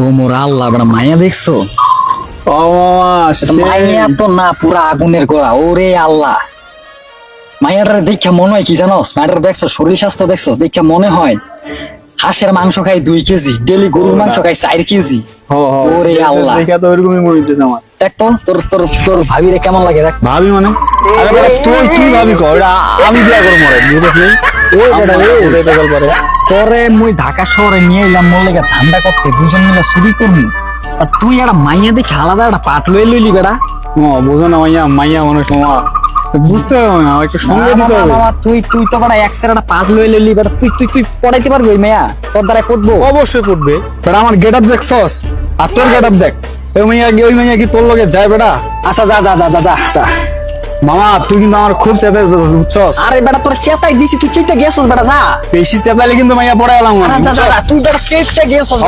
ও মোর আল্লাহ, বড় মায়া দেখছো? ও মামা মাইয়া তো না, পুরা আগুনের গোড়া। ওরে আল্লাহ, মাইয়াটার দেখে মনে হয় কি জানো? মাইয়াটার দেখছো, শরীর স্বাস্থ্য দেখছো? দেখে মনে হয় হাঁসের মাংস খাই 2 কেজি, ডেলি গরুর মাংস খাই 4 কেজি। ওরে আল্লাহ, দেখা তো ওরকমই মনে হইতেছে আমার। দেখ তো তোর তোর তোর ভাবিরে কেমন লাগে দেখ। ভাবি মানে আরে বেটা তুই ভাবি কর, এটা আমি বিয়া করব মরে বুঝছিস? এই বেটা এই, ওটাই তো গল্প রে। তোরে মুই ঢাকা শহরে নিয়ে এলাম মোর লেগে ঠান্ডা করতে, দুজন মিলে চুরি করবি। আর তুই একটা মাইয়া দেখে আলাদা একটা পাট লইলি বেটা। বুঝো না মাইয়া, মাইয়া মানুষ মামা, বুঝতে হবে না, একটু সঙ্গে দিতে হবে। তুই তুই তো বেটা এক একটা পাট লইলি বেটা। তুই তুই তুই পড়াইতে পারবি ওই মেয়া? তোর দ্বারা পড়বো? অবশ্যই পড়বে বেটা। আমার গেট আপ দেখছস, আর তোর গেট আপ দেখ। ওই মাইয়া কি তোর লগে যায় বেটা? আচ্ছা যা যা যা যা যা যা। মামা তুই কিন্তু আমার খুব চেতে বুঝছস। আরে বেটা তোর চেতাই দিছি, তুই চেতে গেছস বেটা, যা। বেশি চেতালি কিন্তু মাইয়া পড়ে এলাম। আরে যা যা, তুই বেটা চেতে গেছস।